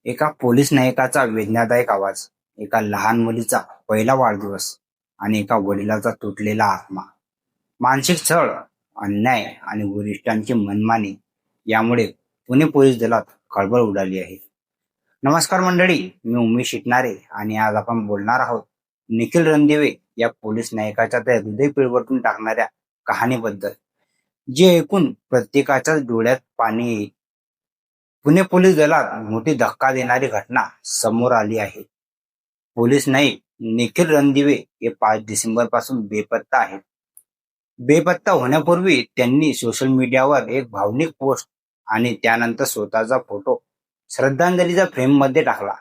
एका पोलीस नायकाचा वेदनादायक आवाज, एका लहान मुलीचा पहिला वाढदिवस आणि एका वडिलाचा तुटलेला आत्मा. मानसिक छळ, अन्याय आणि वरिष्ठांची मनमानी यामुळे पुणे पोलीस दलात खळबळ उडाली आहे. नमस्कार मंडळी, मी उमेश शिटणारे आणि आज आपण बोलणार आहोत निखिल रणदिवे या पोलीस नायकाच्या त्या हृदय पिळवटून टाकणाऱ्या कहाणीबद्दल, जे ऐकून प्रत्येकाच्याच डोळ्यात पाणी येईल. पुणे पोलीस दलात मोठी धक्का देणारी घटना समोर आली आहे. पोलीस नाईक निखिल रणदिवे हे 5 डिसेंबर पासून बेपत्ता आहेत. बेपत्ता होण्यापूर्वी त्यांनी सोशल मीडियावर एक भावनिक पोस्ट आणि त्यानंतर स्वतःचा फोटो श्रद्धांजलीच्या फ्रेममध्ये टाकला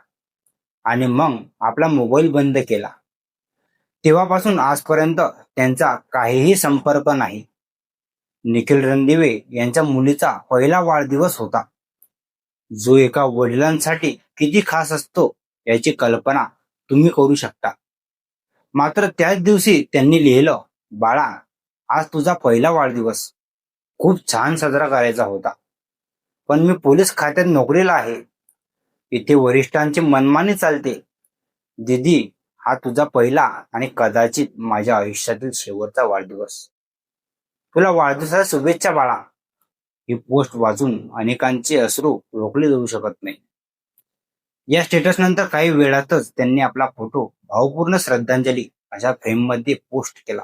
आणि मग आपला मोबाईल बंद केला. तेव्हापासून आजपर्यंत त्यांचा काहीही संपर्क नाही. निखिल रणदिवे यांच्या मुलीचा पहिला वाढदिवस होता, जो एका वडिलांसाठी किती खास असतो याची कल्पना तुम्ही करू शकता. मात्र त्याच दिवशी त्यांनी लिहिलं, बाळा, आज तुझा पहिला वाढदिवस. खूप छान साजरा करायचा होता, पण मी पोलीस खात्यात नोकरीला आहे. इथे वरिष्ठांची मनमानी चालते. दीदी, हा तुझा पहिला आणि कदाचित माझ्या आयुष्यातील शेवटचा वाढदिवस. तुला वाढदिवसाच्या शुभेच्छा बाळा. ही पोस्ट वाचून अनेकांचे अश्रू रोखले जाऊ शकत नाही. या स्टेटस नंतर काही वेळातच त्यांनी आपला फोटो भावपूर्ण श्रद्धांजली अशा फ्रेममध्ये पोस्ट केला.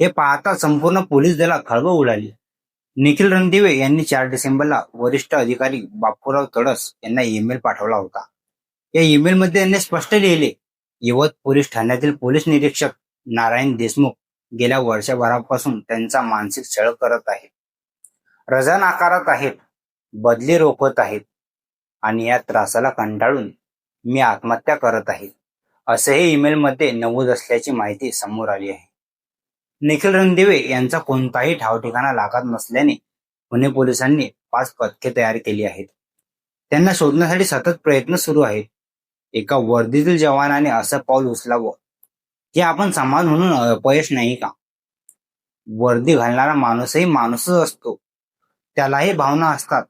हे पाहता संपूर्ण पोलीस दलात खळबळ उडाली. निखिल रणदिवे यांनी 4 डिसेंबरला वरिष्ठ अधिकारी बापूराव तडस यांना ईमेल पाठवला होता. या ईमेलमध्ये त्यांनी स्पष्ट लिहिले, यवत पोलीस ठाण्यातील पोलीस निरीक्षक नारायण देशमुख गेल्या वर्षभरापासून त्यांचा मानसिक छळ करत आहेत, रजा नाकारत आहेत, बदली रोखत आहेत आणि या त्रासाला कंटाळून मी आत्महत्या करत आहे, असे हे ईमेलमध्ये नमूद असल्याची माहिती समोर आली आहे. निखिल रणदिवे यांचा कोणताही ठावठिकाणा लागत नसल्याने पुणे पोलिसांनी 5 पथके तयार केली आहेत. त्यांना शोधण्यासाठी सतत प्रयत्न सुरू आहेत. एका वर्दीतील जवानाने असं पाऊल उचलावं की आपण समाज म्हणून अपयश नाही का? वर्दी घालणारा माणूसही माणूसच असतो. त्यालाही भावना असतात,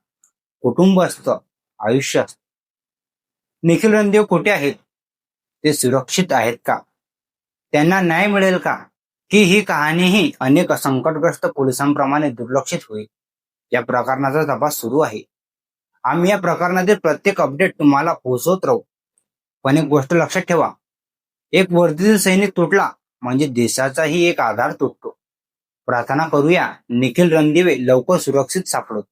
कुटुंब असतं, आयुष्य असतं. निखिल रणदिवे कुठे आहेत? ते सुरक्षित आहेत का? त्यांना न्याय मिळेल का? की ही कहाणीही अनेक संकटग्रस्त पोलिसांप्रमाणे दुर्लक्षित होईल? या प्रकरणाचा तपास सुरू आहे. आम्ही या प्रकरणातील प्रत्येक अपडेट तुम्हाला पोहोचवत राहू. पण एक गोष्ट लक्षात ठेवा, एक वर्दीतील सैनिक तुटला म्हणजे देशाचाही एक आधार तुटतो. प्रार्थना करूया निखिल रणदिवे लवकर सुरक्षित सापडोत.